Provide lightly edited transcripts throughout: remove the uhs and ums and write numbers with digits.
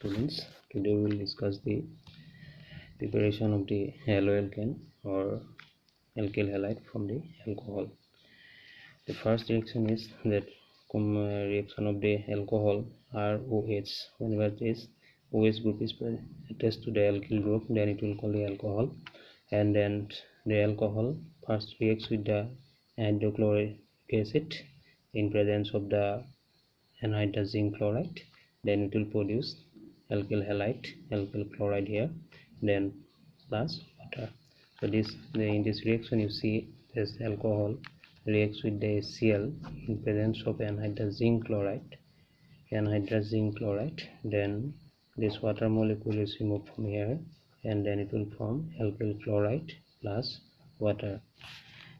Students, today we will discuss the preparation of the haloalkane or alkyl halide from the alcohol. The first reaction is that reaction of the alcohol ROH. Whenever this OH group is attached to the alkyl group, then it will call the alcohol, and then the alcohol first reacts with the hydrochloric acid in presence of the anhydrous zinc chloride, then it will produce alkyl halide, alkyl chloride here, then plus water. So in this reaction you see this alcohol reacts with the HCl in presence of anhydrous zinc chloride, then this water molecule is removed from here, and then it will form alkyl chloride plus water.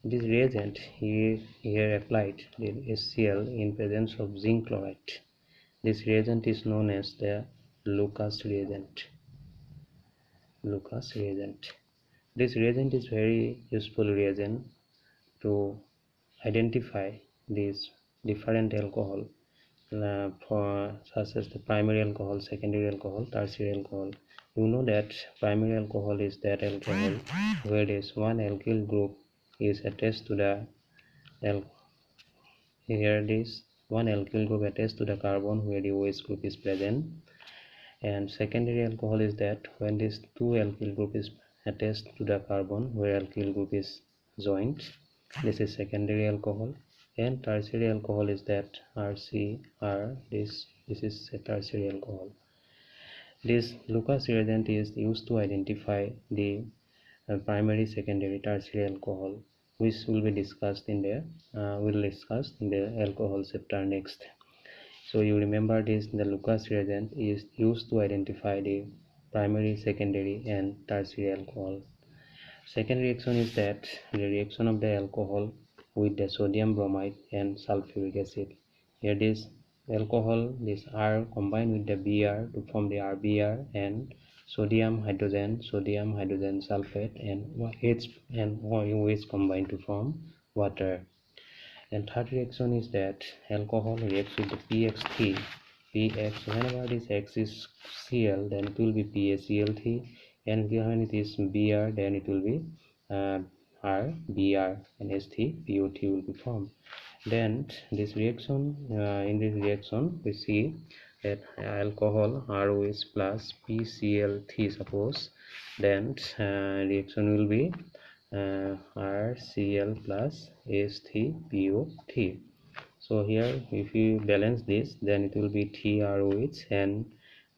This reagent here applied the HCl in presence of zinc chloride. This reagent is known as the Lucas reagent. This reagent is very useful reagent to identify these different alcohol such as the primary alcohol, secondary alcohol, tertiary alcohol. You know that primary alcohol is that alcohol where this one alkyl group is attached to the here this one alkyl group attached to the carbon where the OH group is present, and secondary alcohol is that when this two alkyl group is attached to the carbon where alkyl group is joined, this is secondary alcohol. And tertiary alcohol is that RCR, this is a tertiary alcohol. This Lucas reagent is used to identify the primary, secondary, tertiary alcohol, which will be discussed in the alcohol chapter next. So you remember this, the Lucas reagent is used to identify the primary, secondary and tertiary alcohol. Second reaction is that the reaction of the alcohol with the sodium bromide and sulfuric acid. Here this alcohol, this R combined with the Br to form the RBr, and sodium hydrogen sulfate and H and OH combined to form water. And third reaction is that alcohol reacts with the PX3. Whenever this X is Cl, then it will be PaCl3, and when it is Br, then it will be RBr, and H3PO3 will be formed. Then this reaction, in this reaction we see that alcohol ROH plus PCl3 suppose, then reaction will be RCl plus H3PO3. So here if you balance this, then it will be TROH and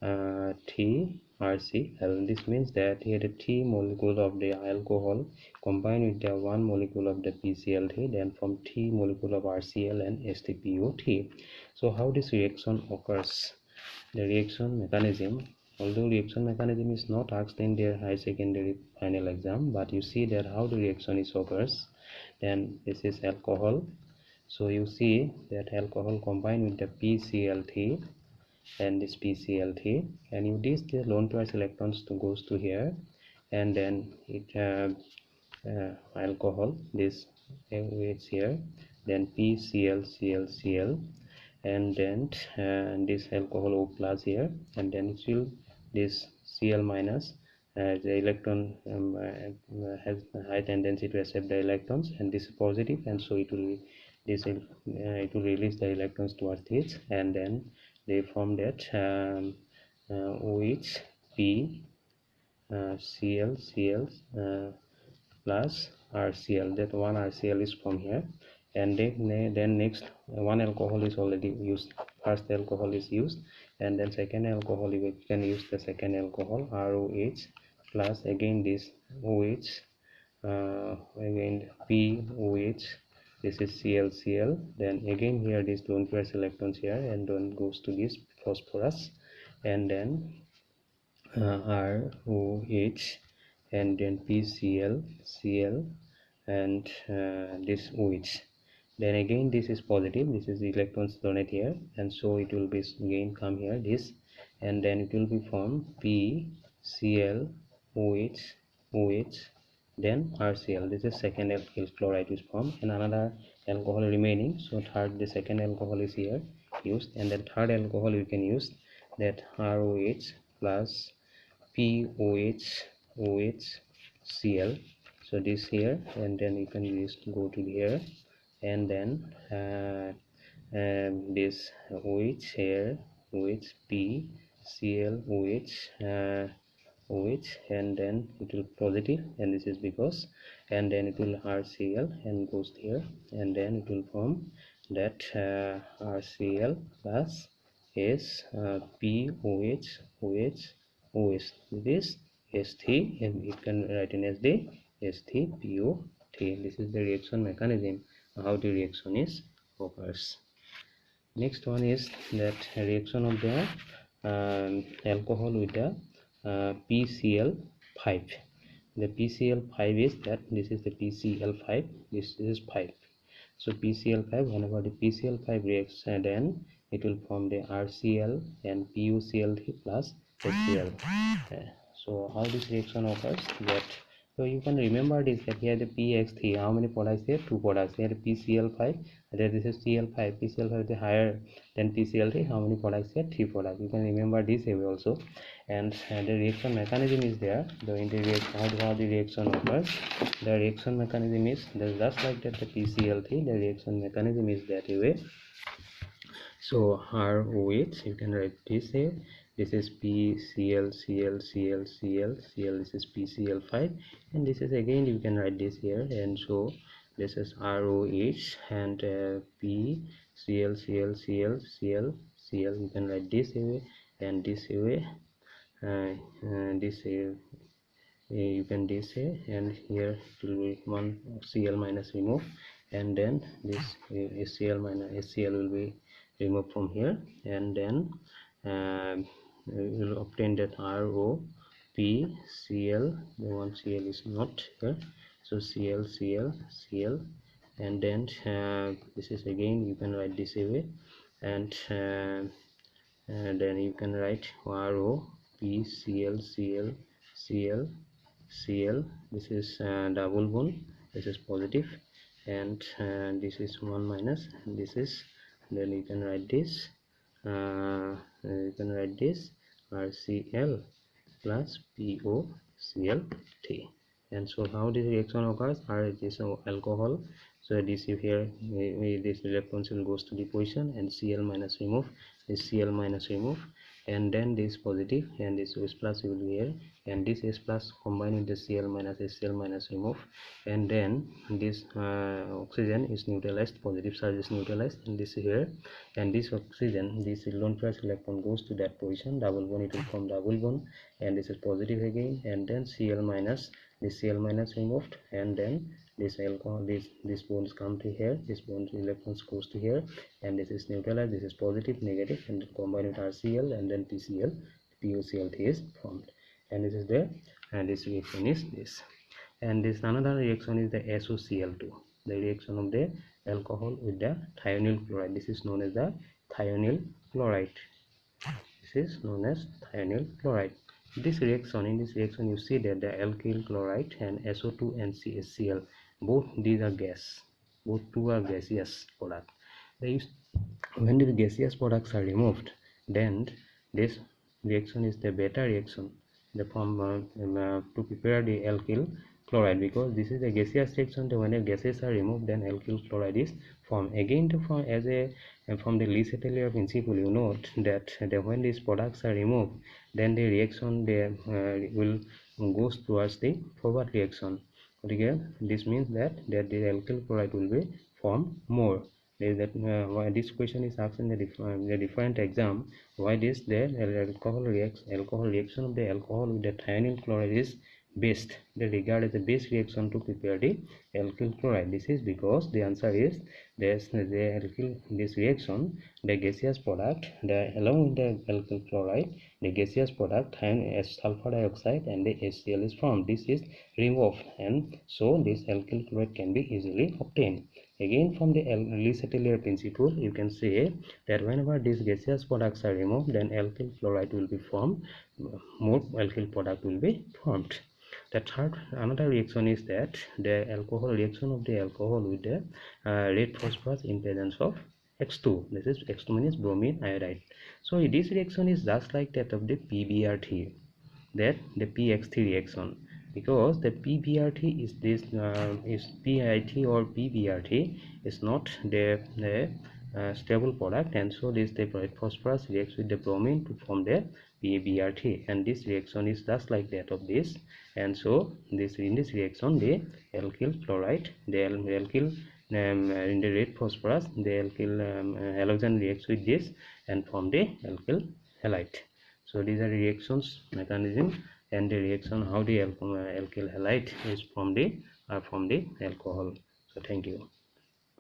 TRCl. This means that here the T molecule of the alcohol combined with the one molecule of the PCl3, then from T molecule of RCl and H3PO3. So how this reaction occurs? The reaction mechanism, although reaction mechanism is not asked in their high secondary final exam, but you see that how the reaction is occurs. Then this is alcohol. So you see that alcohol combined with the PCl3 and this PCl3, and you this the lone pair electrons to goes to here, and then it alcohol this OH here, then PCl, and then this alcohol O plus here, and then it will this Cl minus, the electron has a high tendency to accept the electrons, and this is positive, and so it will release the electrons towards this, and then they form that OH P Cl plus RCl. That one RCl is from here, and then next one alcohol is already used. First alcohol is used, and then second alcohol you can use the second alcohol ROH plus again this OH, again POH, this is Cl, then again here this lone pair electrons here, and then goes to this phosphorus, and then ROH, and then PCl, and this OH. Then again this is positive, this is electrons donate here, and so it will be again come here this, and then it will be formed PCl OH, then RCl. This is second alkyl chloride is formed, and another alcohol remaining. So third, the second alcohol is here used, and then third alcohol you can use that ROH plus POH Cl. So this here, and then you can just go to here, and then this OH here, OH P Cl OH, and then it will positive, and this is because, and then it will RCl and goes here, and then it will form that RCl plus S POH this S3, and it can write in as the S3PO3. This is the reaction mechanism, how the reaction is occurs. Next one is that reaction of the alcohol with the PCl5. The PCl5 is that this is the PCl5, this is 5. So PCl5, whenever the PCl5 reacts, then it will form the RCl and PuCl3 plus HCl. So how this reaction occurs, that so you can remember this, that here the PX3, how many products here? 2 products here, PCl5, that this is Cl5. PCl5 is higher than PCl3, how many products here? 3 products. You can remember this way also. And the reaction mechanism is there. In the reaction, how the reaction occurs, the reaction mechanism is just like that, the PCl3, the reaction mechanism is that way. So ROH, you can write this here, this is PCl, this is PCl5, and this is again you can write this here, and so this is ROH and PCl, you can write this way, and this way, this here, you can this here, and here it will be one Cl minus remove, and then this HCl minus HCl will be removed from here, and then we will obtain that ROPCl. The one Cl is not here, so Cl, and then this is again you can write this way, and then you can write ROPCl, Cl. This is double bond, this is positive, and this is 1 minus, and this is, then you can write this, RCl plus POCl3. And so how this reaction occurs, this alcohol, so this here, this electrons will goes to the position, and Cl minus remove, this Cl minus remove, and then this positive, and this S plus will be here, and this S plus combined with the Cl minus HCl minus remove, and then this oxygen is neutralized, positive charge is neutralized, and this here, and this oxygen, this lone pair electron goes to that position, double bond, it will form double bond, and this is positive again, and then Cl minus, this Cl minus removed, and then this alcohol, this bonds come to here, this bond electrons goes to here, and this is neutralized, this is positive, negative, and then combine with RCl, and then PuCl3 is formed, and this is there, and this reaction is this. And this another reaction is the SOCl2, the reaction of the alcohol with the thionyl chloride. This is known as the thionyl chloride. This is known as thionyl chloride. This reaction, in this reaction you see that the alkyl chloride and SO2 and CHCl, both these are gas, both two are gaseous product. When the gaseous products are removed, then this reaction is the beta reaction, the form to prepare the alkyl chloride, because this is a gaseous reaction. When the gases are removed, then alkyl chloride is formed. Again, to form as a from the Le Chatelier principle, you note that when these products are removed, then the reaction will goes towards the forward reaction. Again, this means that the alkyl chloride will be formed more. Why this question is asked in the different exam, why this the alcohol reaction of the alcohol with the thionyl chloride is best, they regard as the best reaction to prepare the alkyl chloride. This is because the answer is this reaction, the gaseous product, along with the alkyl chloride, the gaseous product sulfur dioxide and the HCl is formed. This is removed, and so this alkyl chloride can be easily obtained. Again, from the Le Chatelier principle, you can say that whenever these gaseous products are removed, then alkyl chloride will be formed, more alkyl product will be formed. The third, another reaction is that the alcohol reaction of the alcohol with the red phosphorus in presence of X2. This is X2 means bromine iodide. So this reaction is just like that of the PBr3, that the PX3 reaction, because the PBr3 is this is PI3 or PBr3 is not the stable product, and so this the phosphorus reacts with the bromine to form the PBr3, and this reaction is just like that of this. And so this in this reaction the alkyl chloride, the alkyl in the red phosphorus, the alkyl halogen reacts with this and form the alkyl halide. So these are reactions mechanism and the reaction how the alkyl halide is from the alcohol. So thank you.